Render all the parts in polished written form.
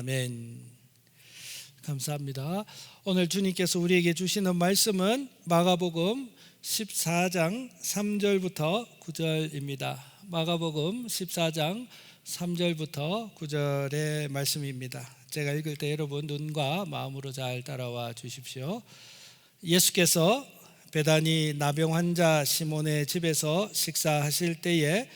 아멘. 감사합니다. 오늘 주님께서 우리에게 주시는 말씀은 마가복음 14장 3절부터 9절입니다. 마가복음 14장 3절부터 9절의 말씀입니다. 제가 읽을 때 여러분 눈과 마음으로 잘 따라와 주십시오. 예수께서 베다니 나병 환자 시몬의 집에서 식사하실 때에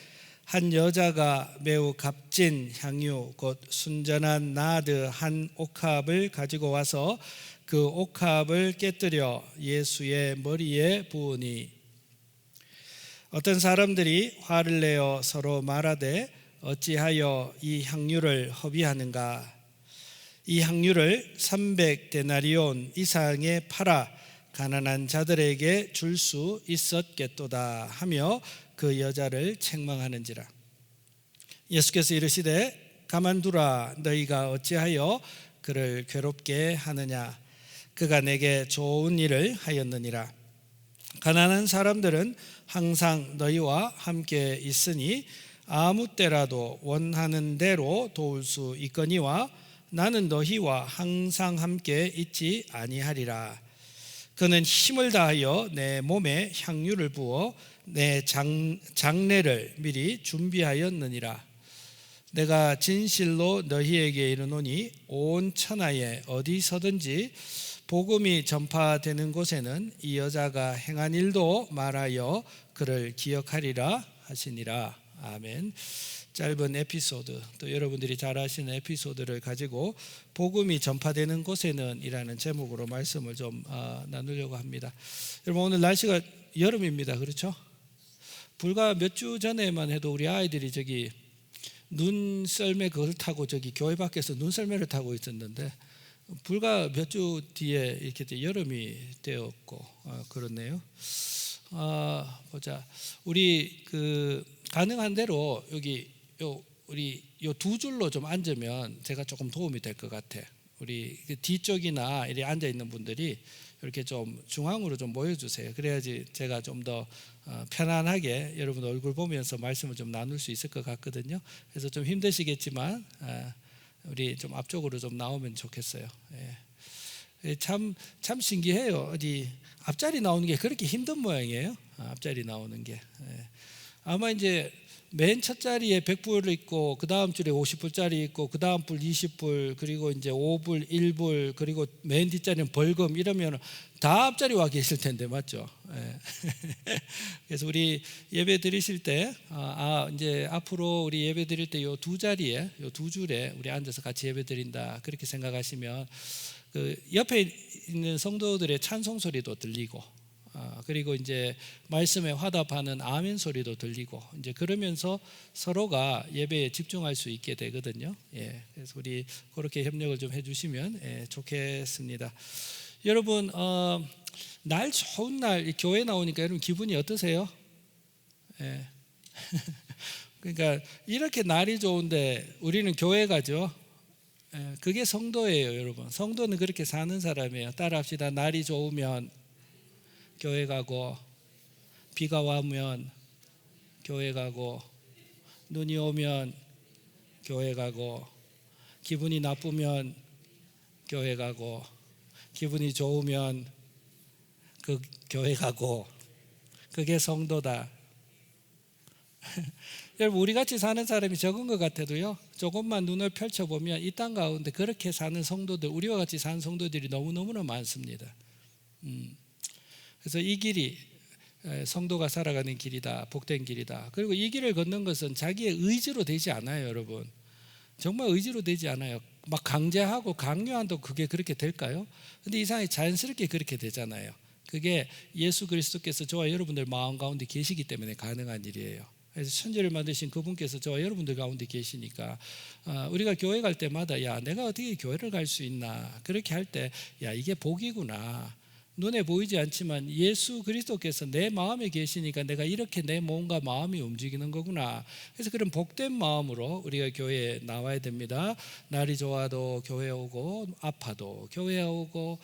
한 여자가 매우 값진 향유 곧 순전한 나드 한 옥합을 가지고 와서 그 옥합을 깨뜨려 예수의 머리에 부으니 어떤 사람들이 화를 내어 서로 말하되 어찌하여 이 향유를 허비하는가? 이 향유를 300데나리온 이상에 팔아 가난한 자들에게 줄 수 있었겠도다 하며 그 여자를 책망하는지라. 예수께서 이르시되 가만두라. 너희가 어찌하여 그를 괴롭게 하느냐? 그가 내게 좋은 일을 하였느니라. 가난한 사람들은 항상 너희와 함께 있으니 아무 때라도 원하는 대로 도울 수 있거니와 나는 너희와 항상 함께 있지 아니하리라. 그는 힘을 다하여 내 몸에 향유를 부어 내 장례를 미리 준비하였느니라. 내가 진실로 너희에게 이르노니 온 천하에 어디서든지 복음이 전파되는 곳에는 이 여자가 행한 일도 말하여 그를 기억하리라 하시니라. 아멘. 짧은 에피소드, 또 여러분들이 잘 아시는 에피소드를 가지고 복음이 전파되는 곳에는 이라는 제목으로 말씀을 좀 나누려고 합니다. 여러분, 오늘 날씨가 여름입니다. 그렇죠? 불과 몇 주 전에만 해도 우리 아이들이 저기 눈썰매 그걸 타고 저기 교회 밖에서 눈썰매를 타고 있었는데 불과 몇 주 뒤에 이렇게 여름이 되었고 그렇네요. 보자. 우리 가능한 대로 여기 우리 요 두 줄로 좀 앉으면 제가 조금 도움이 될 것 같아. 우리 뒤쪽이나 이렇게 앉아 있는 분들이 이렇게 좀 중앙으로 좀 모여주세요. 그래야지 제가 좀 더 편안하게 여러분 얼굴 보면서 말씀을 좀 나눌 수 있을 것 같거든요. 그래서 좀 힘드시겠지만 우리 좀 앞쪽으로 좀 나오면 좋겠어요. 참 신기해요. 어디 앞자리 나오는 게 그렇게 힘든 모양이에요. 앞자리 나오는 게 아마 이제 맨 첫 자리에 100불 있고 그 다음 줄에 50불짜리 있고 그 다음 불 20불 그리고 이제 5불 1불 그리고 맨 뒷자리는 벌금 이러면 다 앞자리 와 계실 텐데 맞죠? 그래서 우리 예배 드리실 때 이제 앞으로 우리 예배 드릴 때 요 두 자리에 요 두 줄에 우리 앉아서 같이 예배 드린다 그렇게 생각하시면 그 옆에 있는 성도들의 찬송 소리도 들리고 그리고 이제 말씀에 화답하는 아멘 소리도 들리고 이제 그러면서 서로가 예배에 집중할 수 있게 되거든요. 그래서 우리 그렇게 협력을 좀 해주시면 좋겠습니다. 여러분 날 좋은 날 교회 나오니까 여러분 기분이 어떠세요? 그러니까 이렇게 날이 좋은데 우리는 교회 가죠. 그게 성도예요, 여러분. 성도는 그렇게 사는 사람이에요. 따라합시다. 날이 좋으면 교회 가고 비가 와면 교회 가고 눈이 오면 교회 가고 기분이 나쁘면 교회 가고 기분이 좋으면 그 교회 가고 그게 성도다. 여러분 우리같이 사는 사람이 적은 것 같아도요 조금만 눈을 펼쳐보면 이 땅 가운데 그렇게 사는 성도들 우리와 같이 사는 성도들이 너무너무나 많습니다. 그래서 이 길이 성도가 살아가는 길이다. 복된 길이다. 그리고 이 길을 걷는 것은 자기의 의지로 되지 않아요, 여러분. 정말 의지로 되지 않아요. 막 강제하고 강요한다고 그게 그렇게 될까요? 근데 이상하게 자연스럽게 그렇게 되잖아요. 그게 예수 그리스도께서 저와 여러분들 마음 가운데 계시기 때문에 가능한 일이에요. 그래서 천지를 만드신 그분께서 저와 여러분들 가운데 계시니까 우리가 교회 갈 때마다 야 내가 어떻게 교회를 갈 수 있나 그렇게 할 때 야 이게 복이구나. 눈에 보이지 않지만 예수 그리스도께서 내 마음에 계시니까 내가 이렇게 내 몸과 마음이 움직이는 거구나. 그래서 그런 복된 마음으로 우리가 교회에 나와야 됩니다. 날이 좋아도 교회 오고 아파도 교회 오고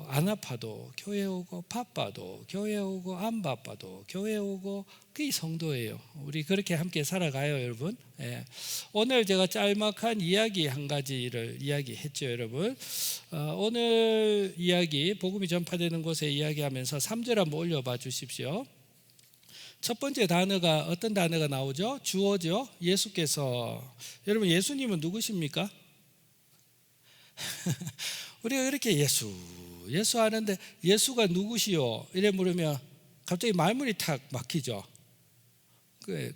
안 아파도 교회 오고, 바빠도 교회 오고, 안 바빠도 교회 오고, 그게 성도예요. 우리 그렇게 함께 살아가요, 여러분. 예. 오늘 제가 짤막한 이야기 한 가지를 이야기했죠, 여러분. 오늘 이야기 복음이 전파되는 곳에 이야기하면서 3절 한번 올려봐 주십시오. 첫 번째 단어가 어떤 단어가 나오죠? 주어죠. 예수께서. 여러분, 예수님은 누구십니까? 우리가 그렇게 예수 하는데 예수가 누구시오? 이래 물으면 갑자기 말문이 탁 막히죠.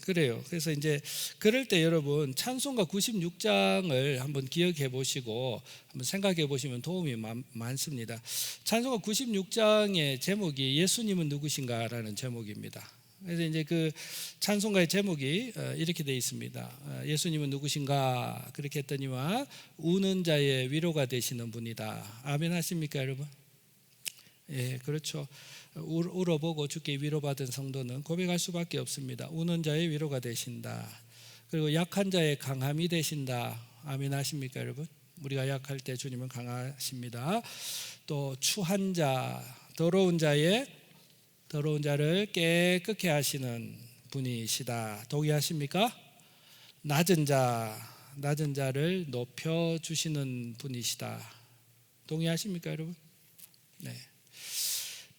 그래요. 그래서 이제 그럴 때 여러분 찬송가 96장을 한번 기억해 보시고 한번 생각해 보시면 도움이 많습니다. 찬송가 96장의 제목이 예수님은 누구신가라는 제목입니다. 그래서 이제 그 찬송가의 제목이 이렇게 되어 있습니다. 예수님은 누구신가? 그렇게 했더니만 우는 자의 위로가 되시는 분이다. 아멘 하십니까, 여러분? 예, 그렇죠. 울어보고 주께 위로받은 성도는 고백할 수밖에 없습니다. 우는 자의 위로가 되신다. 그리고 약한 자의 강함이 되신다. 아멘 하십니까, 여러분? 우리가 약할 때 주님은 강하십니다. 또 추한 자, 더러운 자를 깨끗게 하시는 분이시다. 동의하십니까? 낮은 자를 높여 주시는 분이시다. 동의하십니까, 여러분? 네.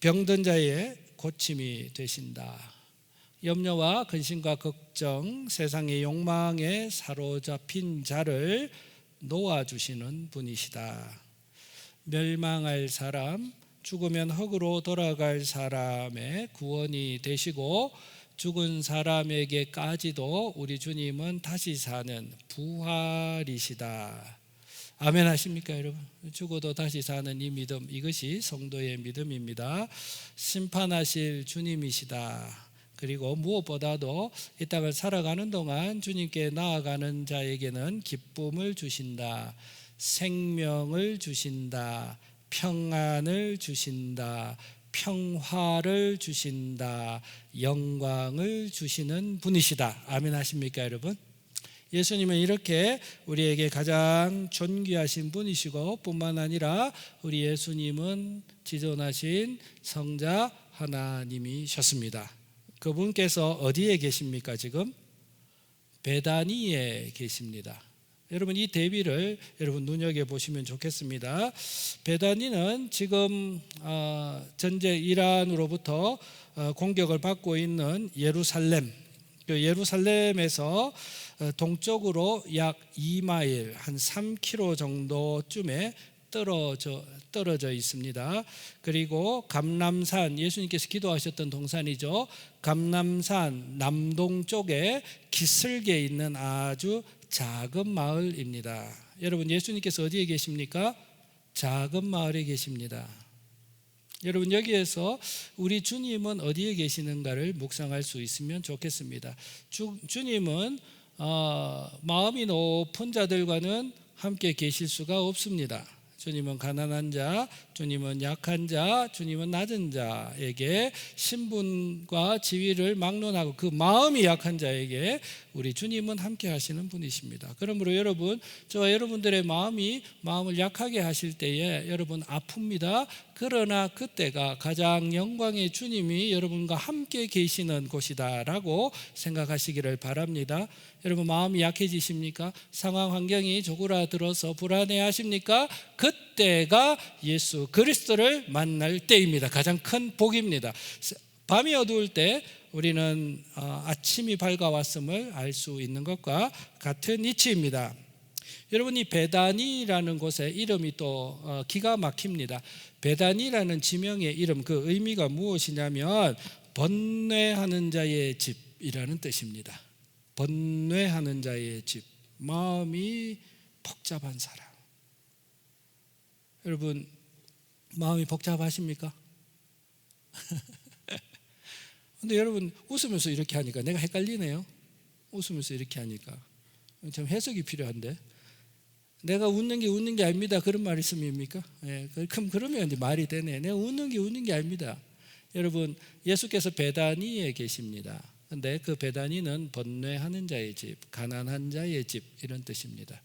병든 자의 고침이 되신다. 염려와 근심과 걱정, 세상의 욕망에 사로잡힌 자를 놓아주시는 분이시다. 멸망할 사람, 죽으면 흙으로 돌아갈 사람의 구원이 되시고 죽은 사람에게까지도 우리 주님은 다시 사는 부활이시다. 아멘 하십니까, 여러분? 죽어도 다시 사는 이 믿음, 이것이 성도의 믿음입니다. 심판하실 주님이시다. 그리고 무엇보다도 이 땅을 살아가는 동안 주님께 나아가는 자에게는 기쁨을 주신다. 생명을 주신다. 평안을 주신다. 평화를 주신다. 영광을 주시는 분이시다. 아멘 하십니까, 여러분? 예수님은 이렇게 우리에게 가장 존귀하신 분이시고 뿐만 아니라 우리 예수님은 지존하신 성자 하나님이셨습니다. 그분께서 어디에 계십니까? 지금 베다니에 계십니다. 여러분, 이 대비를 여러분 눈여겨보시면 좋겠습니다. 베다니는 지금 전제 이란으로부터 공격을 받고 있는 예루살렘, 예루살렘에서 동쪽으로 약 2마일, 한 3km 정도쯤에 떨어져 있습니다. 그리고 감람산, 예수님께서 기도하셨던 동산이죠. 감람산 남동쪽에 기슭에 있는 아주 작은 마을입니다. 여러분, 예수님께서 어디에 계십니까? 작은 마을에 계십니다. 여러분, 여기에서 우리 주님은 어디에 계시는가를 묵상할 수 있으면 좋겠습니다. 주님은 마음이 높은 자들과는 함께 계실 수가 없습니다. 주님은 가난한 자, 주님은 약한 자, 주님은 낮은 자에게 신분과 지위를 막론하고 그 마음이 약한 자에게 우리 주님은 함께 하시는 분이십니다. 그러므로 여러분, 저와 여러분들의 마음을 약하게 하실 때에 여러분 아픕니다. 그러나 그때가 가장 영광의 주님이 여러분과 함께 계시는 곳이다라고 생각하시기를 바랍니다. 여러분, 마음이 약해지십니까? 상황 환경이 조그라들어서 불안해하십니까? 그때가 예수 그리스도를 만날 때입니다. 가장 큰 복입니다. 밤이 어두울 때 우리는 아침이 밝아왔음을 알 수 있는 것과 같은 이치입니다. 여러분, 이 베다니라는 곳의 이름이 또 기가 막힙니다. 베다니라는 지명의 이름, 그 의미가 무엇이냐면 번뇌하는 자의 집이라는 뜻입니다. 번뇌하는 자의 집, 마음이 복잡한 사람. 여러분, 마음이 복잡하십니까? 근데 여러분, 웃으면서 이렇게 하니까 내가 헷갈리네요. 웃으면서 이렇게 하니까 참 해석이 필요한데, 내가 웃는 게 아닙니다, 그런 말씀입니까? 예, 그러면 이제 말이 되네. 내가 웃는 게 아닙니다. 여러분, 예수께서 베다니에 계십니다. 근데 그 베다니는 번뇌하는 자의 집, 가난한 자의 집, 이런 뜻입니다.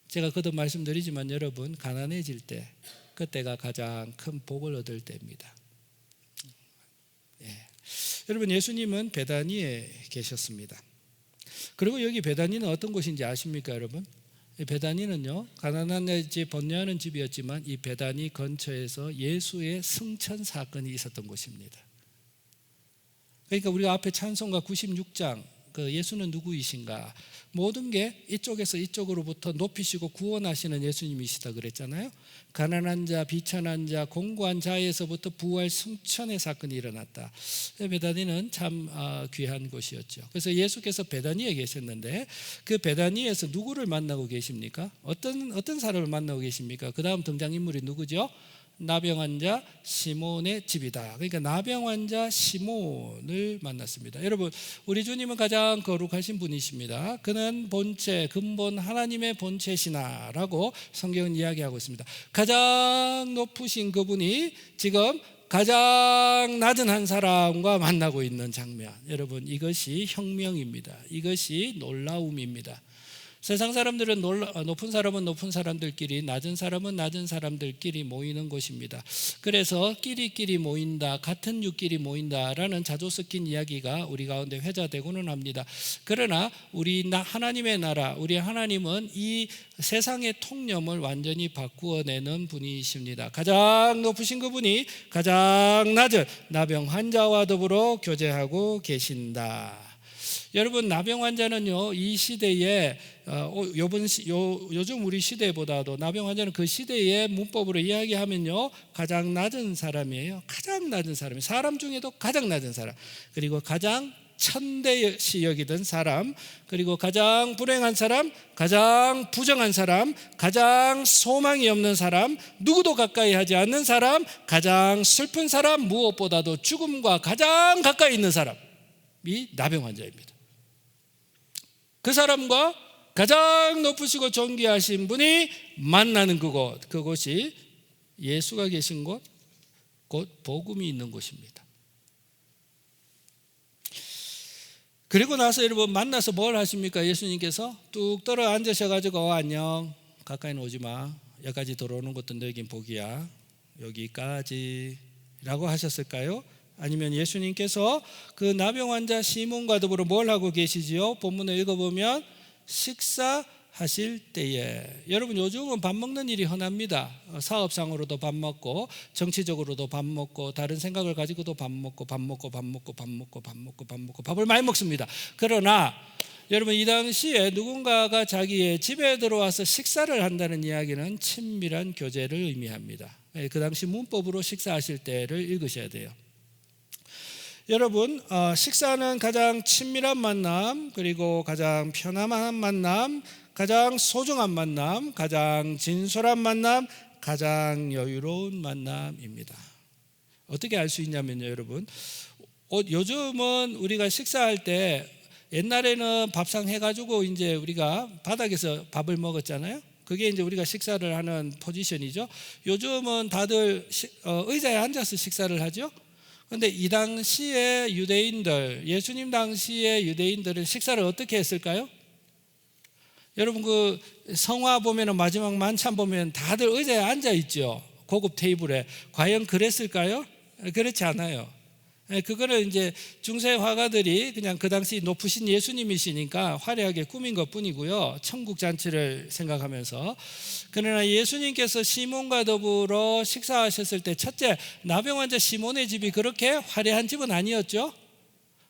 제가 거듭 말씀드리지만 여러분, 가난해질 때, 그때가 가장 큰 복을 얻을 때입니다. 여러분, 예수님은 베다니에 계셨습니다. 그리고 여기 베다니는 어떤 곳인지 아십니까, 여러분? 베다니는요, 가난한 집, 번뇌하는 집이었지만 이 베다니 근처에서 예수의 승천 사건이 있었던 곳입니다. 그러니까 우리가 앞에 찬송가 96장 그 예수는 누구이신가, 모든 게 이쪽에서 이쪽으로부터 높이시고 구원하시는 예수님이시다 그랬잖아요. 가난한 자, 비천한 자, 공고한 자에서부터 부활 승천의 사건이 일어났다. 베다니는 참 귀한 곳이었죠. 그래서 예수께서 베다니에 계셨는데 그 베다니에서 누구를 만나고 계십니까? 어떤 사람을 만나고 계십니까? 그 다음 등장인물이 누구죠? 나병 환자 시몬의 집이다. 그러니까 나병 환자 시몬을 만났습니다. 여러분, 우리 주님은 가장 거룩하신 분이십니다. 그는 본체, 근본 하나님의 본체시나라고 성경은 이야기하고 있습니다. 가장 높으신 그분이 지금 가장 낮은 한 사람과 만나고 있는 장면, 여러분, 이것이 혁명입니다. 이것이 놀라움입니다. 세상 사람들은 높은 사람은 높은 사람들끼리, 낮은 사람은 낮은 사람들끼리 모이는 곳입니다. 그래서 끼리끼리 모인다, 같은 육끼리 모인다라는 자주 섞인 이야기가 우리 가운데 회자되고는 합니다. 그러나 우리 하나님의 나라, 우리 하나님은 이 세상의 통념을 완전히 바꾸어내는 분이십니다. 가장 높으신 그분이 가장 낮은 나병 환자와 더불어 교제하고 계신다. 여러분, 나병 환자는요, 이 시대에 요즘 우리 시대보다도 나병 환자는 그 시대의 문법으로 이야기하면요, 가장 낮은 사람이에요. 가장 낮은 사람이, 사람 중에도 가장 낮은 사람, 그리고 가장 천대시 여기던 사람, 그리고 가장 불행한 사람, 가장 부정한 사람, 가장 소망이 없는 사람, 누구도 가까이 하지 않는 사람, 가장 슬픈 사람, 무엇보다도 죽음과 가장 가까이 있는 사람이 나병 환자입니다. 그 사람과 가장 높으시고 존귀하신 분이 만나는 그곳이 예수가 계신 곳, 곧 복음이 있는 곳입니다. 그리고 나서 여러분, 만나서 뭘 하십니까? 예수님께서 뚝 떨어 앉으셔가지고 안녕, 가까이는 오지 마, 여기까지 들어오는 것도 너에겐 복이야, 여기까지 라고 하셨을까요? 아니면 예수님께서 그 나병 환자 시몬과 더불어 뭘 하고 계시지요? 본문을 읽어보면 식사하실 때에, 여러분, 요즘은 밥 먹는 일이 흔합니다. 사업상으로도 밥 먹고, 정치적으로도 밥 먹고, 다른 생각을 가지고도 밥을 많이 먹습니다. 그러나 여러분, 이 당시에 누군가가 자기의 집에 들어와서 식사를 한다는 이야기는 친밀한 교제를 의미합니다. 그 당시 문법으로 식사하실 때를 읽으셔야 돼요. 여러분, 식사는 가장 친밀한 만남, 그리고 가장 편안한 만남, 가장 소중한 만남, 가장 진솔한 만남, 가장 여유로운 만남입니다. 어떻게 알 수 있냐면요, 여러분, 요즘은 우리가 식사할 때, 옛날에는 밥상 해가지고 이제 우리가 바닥에서 밥을 먹었잖아요. 그게 이제 우리가 식사를 하는 포지션이죠. 요즘은 다들 의자에 앉아서 식사를 하죠. 그런데 이 당시에 유대인들, 예수님 당시에 유대인들은 식사를 어떻게 했을까요? 여러분, 그 성화 보면은 마지막 만찬 보면 다들 의자에 앉아 있죠. 고급 테이블에. 과연 그랬을까요? 그렇지 않아요. 그거를 이제 중세 화가들이 그냥 그 당시 높으신 예수님이시니까 화려하게 꾸민 것 뿐이고요, 천국 잔치를 생각하면서. 그러나 예수님께서 시몬과 더불어 식사하셨을 때, 첫째, 나병 환자 시몬의 집이 그렇게 화려한 집은 아니었죠.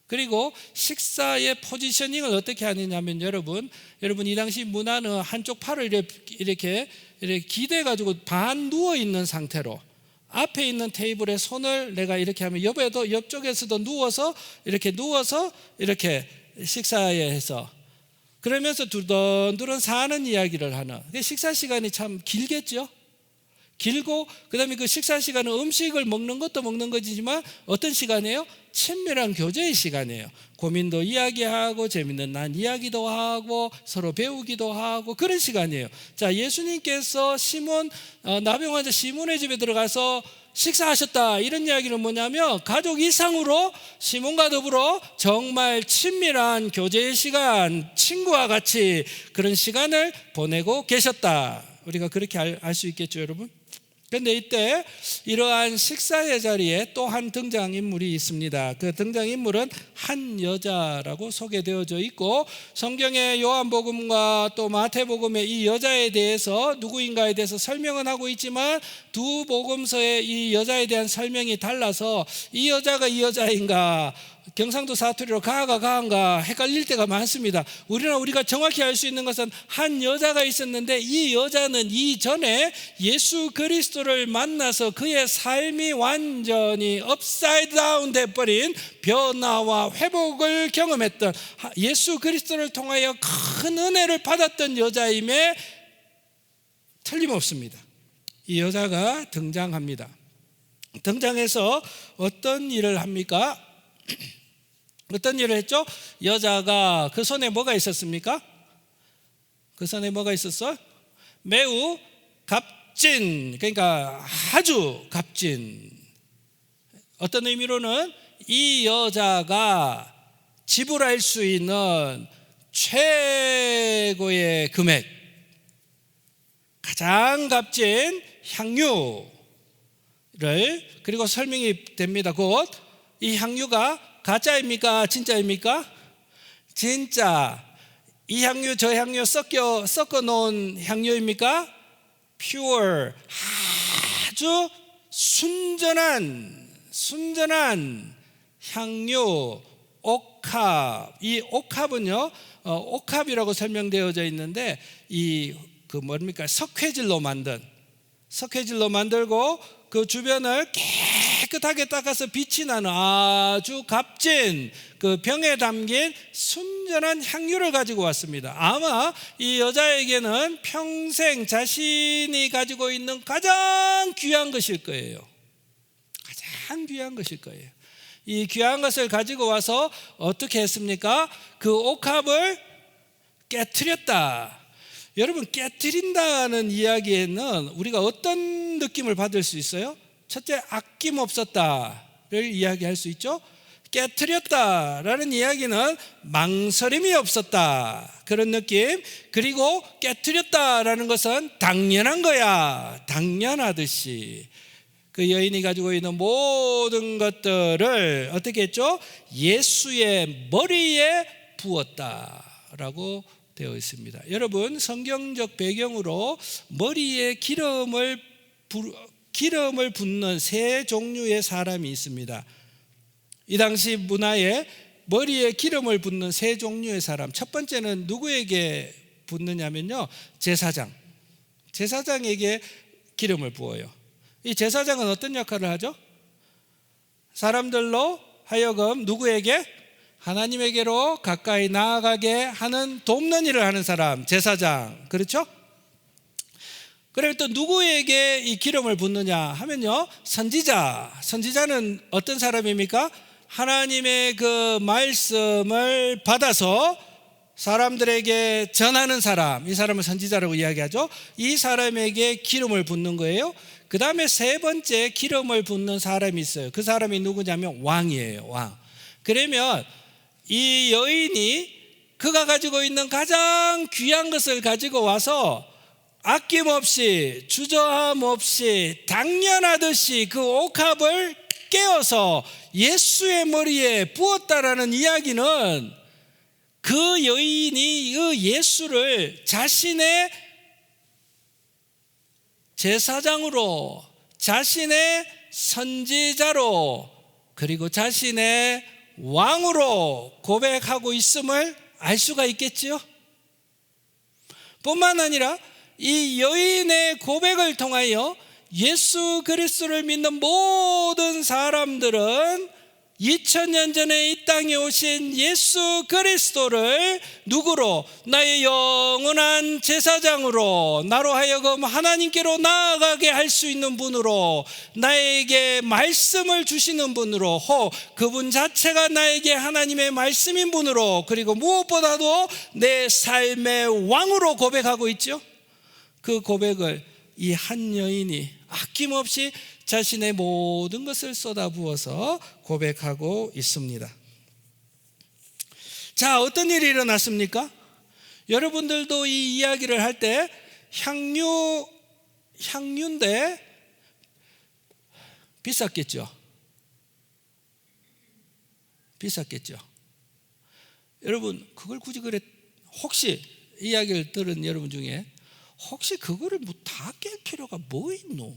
그리고 식사의 포지셔닝을 어떻게 하느냐면, 여러분 이 당시 문화는 한쪽 팔을 이렇게 기대가지고 반 누워 있는 상태로, 앞에 있는 테이블에 손을 내가 이렇게 하면 옆쪽에서도 누워서 이렇게 식사에 해서, 그러면서 두런두런 사는 이야기를 하는, 식사 시간이 참 길겠죠. 길고, 그 다음에 그 식사 시간은 음식을 먹는 것도 먹는 것이지만 어떤 시간이에요? 친밀한 교제의 시간이에요. 고민도 이야기하고, 재밌는 난 이야기도 하고, 서로 배우기도 하고, 그런 시간이에요. 자, 예수님께서 나병 환자 시몬의 집에 들어가서 식사하셨다, 이런 이야기는 뭐냐면, 가족 이상으로 시몬과 더불어 정말 친밀한 교제의 시간, 친구와 같이 그런 시간을 보내고 계셨다. 우리가 그렇게 알 수 있겠죠, 여러분? 그런데 이때 이러한 식사의 자리에 또 한 등장인물이 있습니다. 그 등장인물은 한 여자라고 소개되어져 있고, 성경의 요한복음과 또 마태복음의 이 여자에 대해서 누구인가에 대해서 설명은 하고 있지만 두 복음서의 이 여자에 대한 설명이 달라서 이 여자가 이 여자인가, 경상도 사투리로 가가 가한가 헷갈릴 때가 많습니다. 우리가 정확히 알 수 있는 것은 한 여자가 있었는데 이 여자는 이전에 예수 그리스도를 만나서 그의 삶이 완전히 업사이드 다운 돼버린 변화와 회복을 경험했던, 예수 그리스도를 통하여 큰 은혜를 받았던 여자임에 틀림없습니다. 이 여자가 등장합니다. 등장해서 어떤 일을 합니까? 어떤 일을 했죠? 여자가 그 손에 뭐가 있었습니까? 그 손에 뭐가 있었어? 매우 값진, 그러니까 아주 값진, 어떤 의미로는 이 여자가 지불할 수 있는 최고의 금액, 가장 값진 향유를, 그리고 설명이 됩니다. 곧 이 향유가 가짜입니까? 진짜입니까? 진짜. 이 향유 저 향유 섞어 놓은 향유입니까? pure, 아주 순전한 향유, 옥합. 이 옥합은요, 옥합이라고 설명되어져 있는데 이 그 뭡니까? 석회질로 만들고 그 주변을 깨끗하게 닦아서 빛이 나는 아주 값진 그 병에 담긴 순전한 향유를 가지고 왔습니다. 아마 이 여자에게는 평생 자신이 가지고 있는 가장 귀한 것일 거예요. 가장 귀한 것일 거예요. 이 귀한 것을 가지고 와서 어떻게 했습니까? 그 옥합을 깨트렸다. 여러분, 깨트린다는 이야기에는 우리가 어떤 느낌을 받을 수 있어요? 첫째, 아낌없었다를 이야기할 수 있죠. 깨트렸다라는 이야기는 망설임이 없었다, 그런 느낌. 그리고 깨트렸다라는 것은 당연한 거야, 당연하듯이. 그 여인이 가지고 있는 모든 것들을 어떻게 했죠? 예수의 머리에 부었다라고 되어 있습니다. 여러분, 성경적 배경으로 머리에 기름을 붓는 세 종류의 사람이 있습니다. 이 당시 문화에 머리에 기름을 붓는 세 종류의 사람, 첫 번째는 누구에게 붓느냐면요, 제사장에게 기름을 부어요. 이 제사장은 어떤 역할을 하죠? 사람들로 하여금 누구에게? 하나님에게로 가까이 나아가게 하는, 돕는 일을 하는 사람, 제사장. 그렇죠? 그리고 또 누구에게 이 기름을 붓느냐 하면요, 선지자는 어떤 사람입니까? 하나님의 그 말씀을 받아서 사람들에게 전하는 사람, 이 사람을 선지자라고 이야기하죠. 이 사람에게 기름을 붓는 거예요. 그 다음에 세 번째 기름을 붓는 사람이 있어요. 그 사람이 누구냐면 왕이에요, 왕. 그러면 이 여인이 그가 가지고 있는 가장 귀한 것을 가지고 와서 아낌없이, 주저함 없이, 당연하듯이 그 옥합을 깨어서 예수의 머리에 부었다라는 이야기는, 그 여인이 그 예수를 자신의 제사장으로, 자신의 선지자로, 그리고 자신의 왕으로 고백하고 있음을 알 수가 있겠지요. 뿐만 아니라 이 여인의 고백을 통하여 예수 그리스도를 믿는 모든 사람들은 2000년 전에 이 땅에 오신 예수 그리스도를 누구로? 나의 영원한 제사장으로, 나로 하여금 하나님께로 나아가게 할 수 있는 분으로, 나에게 말씀을 주시는 분으로, 그분 자체가 나에게 하나님의 말씀인 분으로, 그리고 무엇보다도 내 삶의 왕으로 고백하고 있죠. 그 고백을 이 한 여인이 아낌없이 자신의 모든 것을 쏟아부어서 고백하고 있습니다. 자, 어떤 일이 일어났습니까? 여러분들도 이 이야기를 할 때 향유인데 비쌌겠죠. 비쌌겠죠. 여러분 그걸 굳이 그래, 혹시 이야기를 들은 여러분 중에 혹시 그거를 뭐 다 깰 필요가 뭐 있노?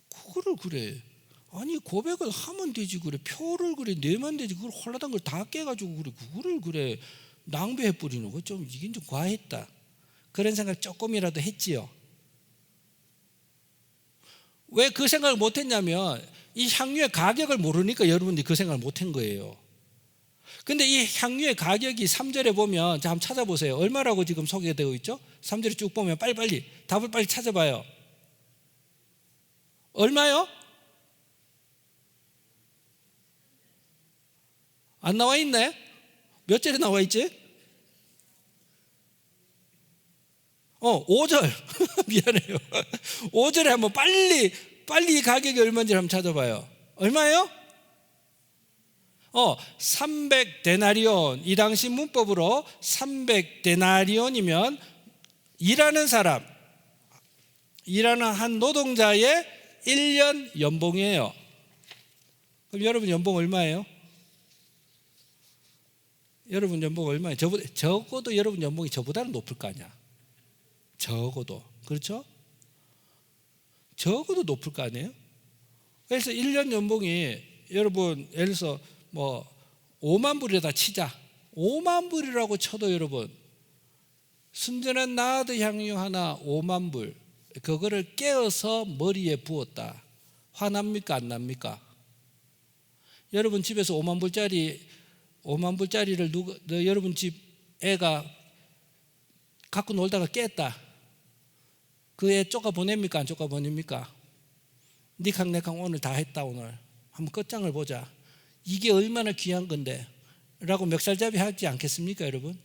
그거를 그래, 아니 고백을 하면 되지, 그래 표를 그래 내면 되지, 그걸 홀라당 걸 다 깨가지고 그래 그거를 그래 낭비해 버리는 거 좀, 이게 좀 과했다, 그런 생각 조금이라도 했지요. 왜 그 생각을 못했냐면 이 향유의 가격을 모르니까 여러분들이 그 생각을 못한 거예요. 근데 이 향유의 가격이 3절에 보면, 자 한번 찾아보세요. 얼마라고 지금 소개되어 있죠? 3절에 쭉 보면 빨리빨리 답을 빨리 찾아봐요. 얼마요? 안 나와 있네? 몇 절에 나와 있지? 5절. 미안해요. 5절에 한번 빨리 이 가격이 얼마인지 한번 찾아봐요. 얼마예요? 300데나리온. 이 당시 문법으로 300데나리온이면 일하는 사람, 일하는 한 노동자의 1년 연봉이에요. 그럼 여러분 연봉 얼마예요? 여러분 연봉 얼마예요? 적어도 여러분 연봉이 저보다는 높을 거 아니야. 적어도. 그렇죠? 적어도 높을 거 아니에요? 그래서 1년 연봉이 여러분 예를 들어서 뭐 5만 불이다 치자. 5만 불이라고 쳐도 여러분 순전한 나드 향유 하나 5만 불, 그거를 깨어서 머리에 부었다. 화납니까 안 납니까? 여러분 집에서 5만 불짜리를 여러분 집 애가 갖고 놀다가 깼다. 그 애 쫓아 보냅니까 안 쫓아 보냅니까? 니캉 내캉 오늘 다 했다, 오늘 한번 끝장을 보자, 이게 얼마나 귀한 건데 라고 멱살잡이 하지 않겠습니까 여러분?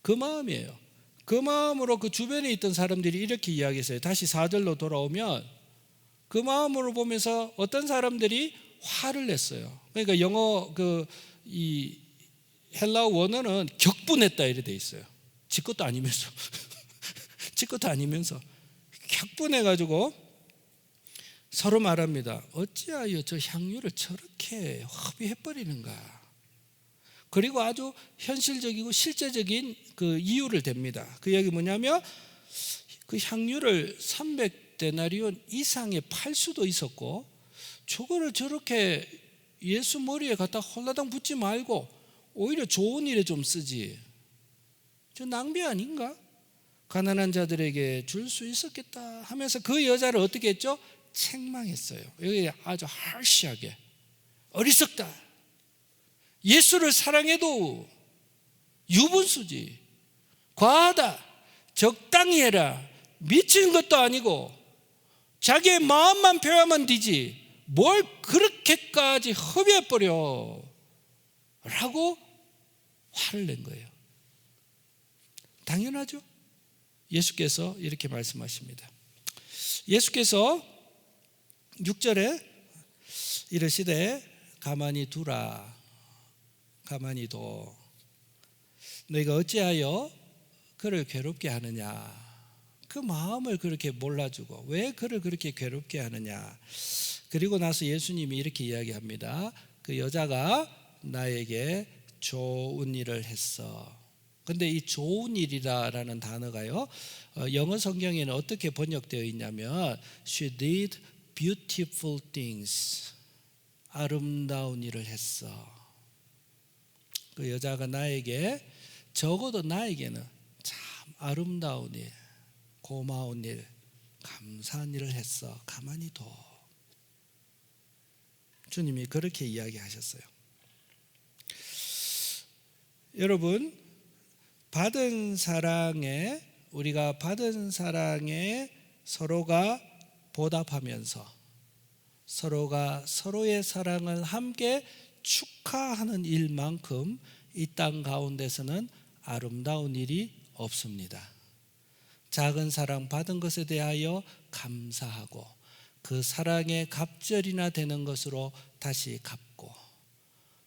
그 마음이에요. 그 마음으로 그 주변에 있던 사람들이 이렇게 이야기했어요. 다시 4절로 돌아오면 그 마음으로 보면서 어떤 사람들이 화를 냈어요. 그러니까 영어 이 헬라어 원어는 격분했다 이래 돼 있어요. 지 것도 아니면서 지 것도 아니면서 격분해가지고 서로 말합니다. 어찌하여 저 향유를 저렇게 허비해버리는가. 그리고 아주 현실적이고 실제적인 그 이유를 댑니다. 그 얘기 뭐냐면 그 향유를 300데나리온 이상에 팔 수도 있었고, 저거를 저렇게 예수 머리에 갖다 홀라당 붓지 말고 오히려 좋은 일에 좀 쓰지, 저 낭비 아닌가? 가난한 자들에게 줄 수 있었겠다 하면서 그 여자를 어떻게 했죠? 책망했어요. 여기 아주 harsh하게, 어리석다, 예수를 사랑해도 유분수지, 과하다, 적당히 해라, 미친 것도 아니고 자기의 마음만 표현하면 되지 뭘 그렇게까지 허비해버려 라고 화를 낸 거예요. 당연하죠. 예수께서 이렇게 말씀하십니다. 예수께서 6절에 이르시되 가만히 두라, 가만히 둬. 너희가 어찌하여 그를 괴롭게 하느냐. 그 마음을 그렇게 몰라주고 왜 그를 그렇게 괴롭게 하느냐. 그리고 나서 예수님이 이렇게 이야기합니다. 그 여자가 나에게 좋은 일을 했어. 근데 이 좋은 일이라는 단어가요, 영어 성경에는 어떻게 번역되어 있냐면 She did beautiful things. 아름다운 일을 했어. 그 여자가 나에게, 적어도 나에게는 참 아름다운 일, 고마운 일, 감사한 일을 했어. 가만히 둬. 주님이 그렇게 이야기하셨어요. 여러분, 우리가 받은 사랑에 서로가 보답하면서 서로가 서로의 사랑을 함께 축하하는 일만큼 이 땅 가운데서는 아름다운 일이 없습니다. 작은 사랑 받은 것에 대하여 감사하고 그 사랑의 갑절이나 되는 것으로 다시 갚고,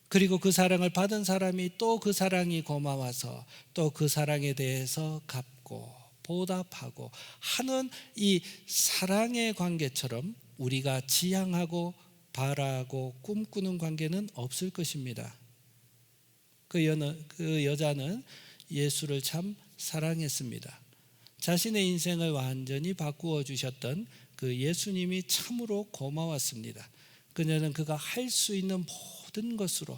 그리고 그 사랑을 받은 사람이 또 그 사랑이 고마워서 또 그 사랑에 대해서 갚고 보답하고 하는 이 사랑의 관계처럼 우리가 지향하고 바라고 꿈꾸는 관계는 없을 것입니다. 그 여자는 예수를 참 사랑했습니다. 자신의 인생을 완전히 바꾸어 주셨던 그 예수님이 참으로 고마웠습니다. 그녀는 그가 할 수 있는 모든 것으로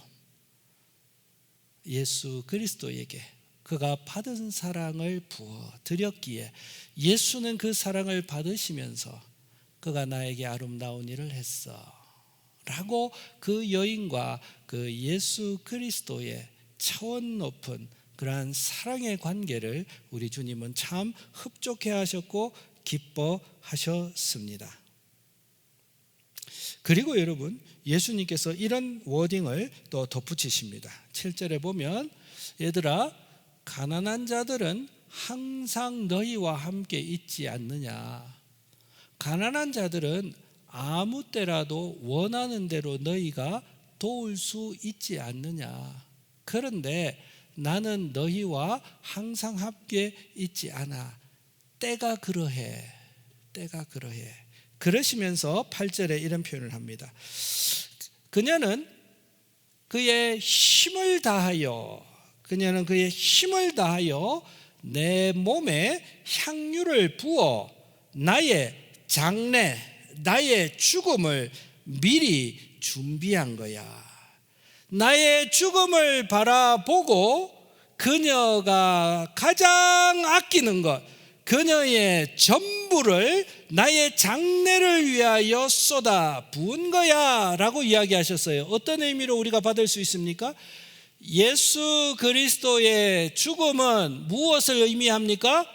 예수 그리스도에게 그가 받은 사랑을 부어 드렸기에 예수는 그 사랑을 받으시면서 그가 나에게 아름다운 일을 했어 라고 그 여인과 그 예수 그리스도의 차원 높은 그러한 사랑의 관계를 우리 주님은 참 흡족해 하셨고 기뻐하셨습니다. 그리고 여러분, 예수님께서 이런 워딩을 또 덧붙이십니다. 7절에 보면 얘들아, 가난한 자들은 항상 너희와 함께 있지 않느냐. 가난한 자들은 아무 때라도 원하는 대로 너희가 도울 수 있지 않느냐. 그런데 나는 너희와 항상 함께 있지 않아. 때가 그러해. 때가 그러해. 그러시면서 8절에 이런 표현을 합니다. 그녀는 그의 힘을 다하여 내 몸에 향유를 부어 나의 장래, 나의 죽음을 미리 준비한 거야. 나의 죽음을 바라보고 그녀가 가장 아끼는 것, 그녀의 전부를 나의 장래를 위하여 쏟아 부은 거야 라고 이야기하셨어요. 어떤 의미로 우리가 받을 수 있습니까? 예수 그리스도의 죽음은 무엇을 의미합니까?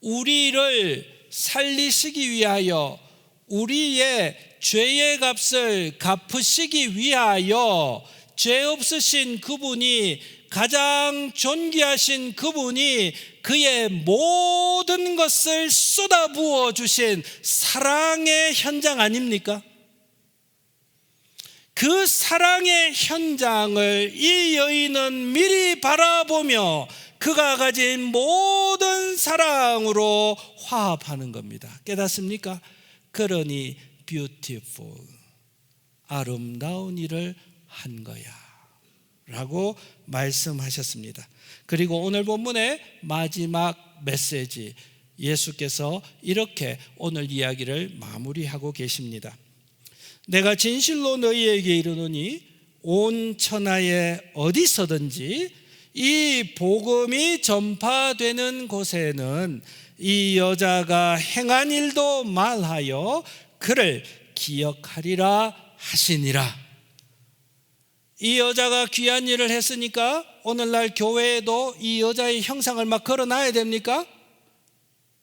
우리를 살리시기 위하여, 우리의 죄의 값을 갚으시기 위하여 죄 없으신 그분이, 가장 존귀하신 그분이 그의 모든 것을 쏟아부어 주신 사랑의 현장 아닙니까? 그 사랑의 현장을 이 여인은 미리 바라보며 그가 가진 모든 사랑으로 화합하는 겁니다. 깨닫습니까? 그러니 beautiful, 아름다운 일을 한 거야 라고 말씀하셨습니다. 그리고 오늘 본문의 마지막 메시지, 예수께서 이렇게 오늘 이야기를 마무리하고 계십니다. 내가 진실로 너희에게 이르노니 온 천하에 어디서든지 이 복음이 전파되는 곳에는 이 여자가 행한 일도 말하여 그를 기억하리라 하시니라. 이 여자가 귀한 일을 했으니까 오늘날 교회에도 이 여자의 형상을 막 걸어놔야 됩니까?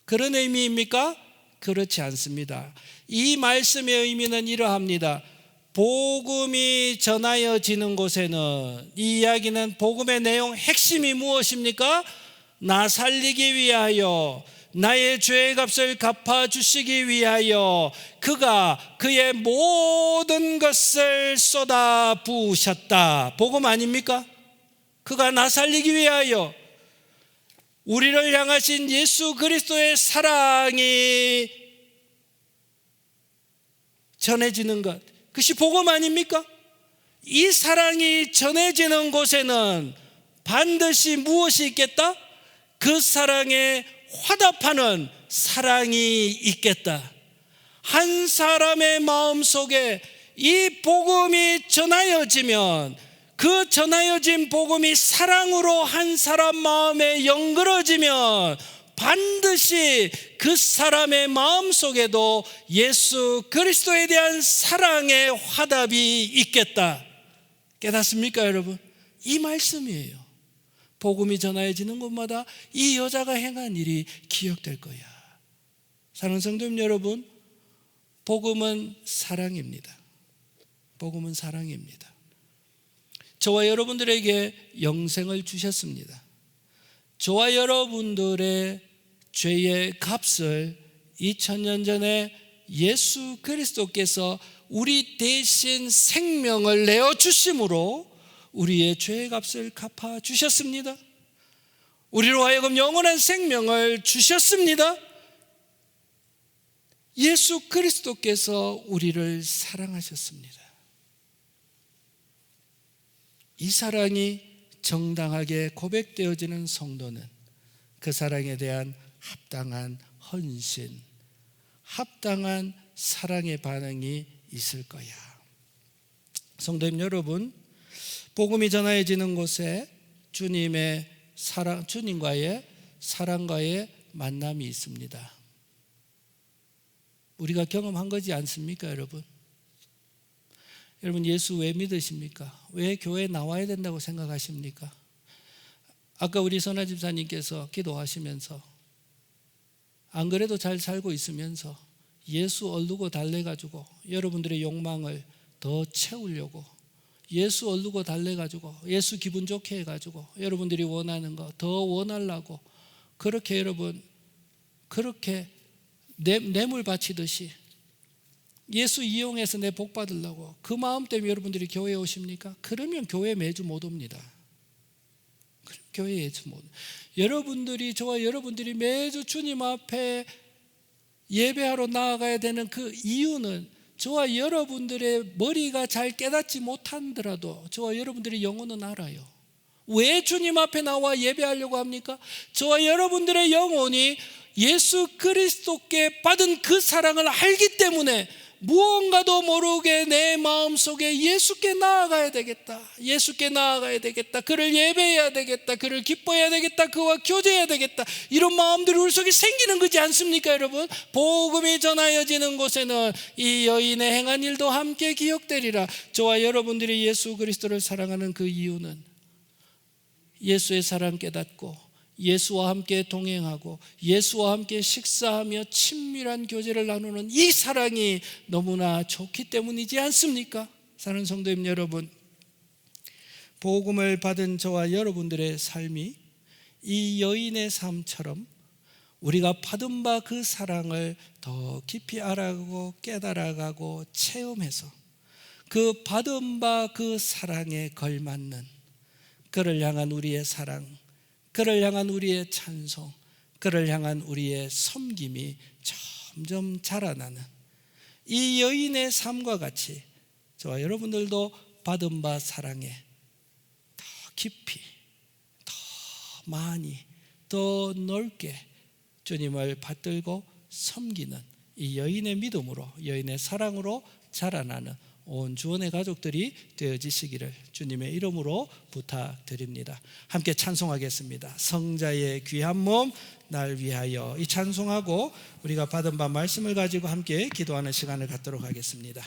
그런 의미입니까? 그렇지 않습니다. 이 말씀의 의미는 이러합니다. 복음이 전하여지는 곳에는, 이 이야기는 복음의 내용 핵심이 무엇입니까? 나 살리기 위하여, 나의 죄의 값을 갚아주시기 위하여 그가 그의 모든 것을 쏟아 부으셨다. 복음 아닙니까? 그가 나 살리기 위하여 우리를 향하신 예수 그리스도의 사랑이 전해지는 것, 그것이 복음 아닙니까? 이 사랑이 전해지는 곳에는 반드시 무엇이 있겠다? 그 사랑에 화답하는 사랑이 있겠다. 한 사람의 마음속에 이 복음이 전하여지면, 그 전하여진 복음이 사랑으로 한 사람 마음에 연결어지면 반드시 그 사람의 마음속에도 예수 그리스도에 대한 사랑의 화답이 있겠다. 깨닫습니까, 여러분? 이 말씀이에요. 복음이 전하여지는 곳마다 이 여자가 행한 일이 기억될 거야. 사랑하는 성도님 여러분, 복음은 사랑입니다. 복음은 사랑입니다. 저와 여러분들에게 영생을 주셨습니다. 저와 여러분들의 죄의 값을 2000년 전에 예수 그리스도께서 우리 대신 생명을 내어주심으로 우리의 죄의 값을 갚아주셨습니다. 우리로 하여금 영원한 생명을 주셨습니다. 예수 그리스도께서 우리를 사랑하셨습니다. 이 사랑이 정당하게 고백되어지는 성도는 그 사랑에 대한 합당한 헌신, 합당한 사랑의 반응이 있을 거야. 성도님 여러분, 복음이 전하여지는 곳에 주님의 사랑, 주님과의 사랑과의 만남이 있습니다. 우리가 경험한 거지 않습니까, 여러분? 여러분, 예수 왜 믿으십니까? 왜 교회에 나와야 된다고 생각하십니까? 아까 우리 선아 집사님께서 기도하시면서 안 그래도 잘 살고 있으면서 예수 얼르고 달래가지고 여러분들의 욕망을 더 채우려고, 예수 얼르고 달래가지고 예수 기분 좋게 해가지고 여러분들이 원하는 거 더 원하려고, 그렇게 여러분, 그렇게 뇌물 바치듯이 예수 이용해서 내 복 받으려고 그 마음 때문에 여러분들이 교회에 오십니까? 그러면 교회 매주 못 옵니다. 교회에 매주 못. 여러분들이, 저와 여러분들이 매주 주님 앞에 예배하러 나아가야 되는 그 이유는 저와 여러분들의 머리가 잘 깨닫지 못하더라도 저와 여러분들의 영혼은 알아요. 왜 주님 앞에 나와 예배하려고 합니까? 저와 여러분들의 영혼이 예수 그리스도께 받은 그 사랑을 알기 때문에 무언가도 모르게 내 마음속에 예수께 나아가야 되겠다, 예수께 나아가야 되겠다, 그를 예배해야 되겠다, 그를 기뻐해야 되겠다, 그와 교제해야 되겠다, 이런 마음들이 우리 속에 생기는 거지 않습니까? 여러분, 복음이 전하여지는 곳에는 이 여인의 행한 일도 함께 기억되리라. 저와 여러분들이 예수 그리스도를 사랑하는 그 이유는 예수의 사랑 깨닫고 예수와 함께 동행하고 예수와 함께 식사하며 친밀한 교제를 나누는 이 사랑이 너무나 좋기 때문이지 않습니까? 사랑하는 성도님 여러분, 복음을 받은 저와 여러분들의 삶이 이 여인의 삶처럼 우리가 받은 바 그 사랑을 더 깊이 알아가고 깨달아가고 체험해서 그 받은 바 그 사랑에 걸맞는 그를 향한 우리의 사랑, 그를 향한 우리의 찬송, 그를 향한 우리의 섬김이 점점 자라나는 이 여인의 삶과 같이 저와 여러분들도 받은 바 사랑에 더 깊이, 더 많이, 더 넓게 주님을 받들고 섬기는 이 여인의 믿음으로, 여인의 사랑으로 자라나는 온 주원의 가족들이 되어지시기를 주님의 이름으로 부탁드립니다. 함께 찬송하겠습니다. 성자의 귀한 몸 날 위하여. 이 찬송하고 우리가 받은 바 말씀을 가지고 함께 기도하는 시간을 갖도록 하겠습니다.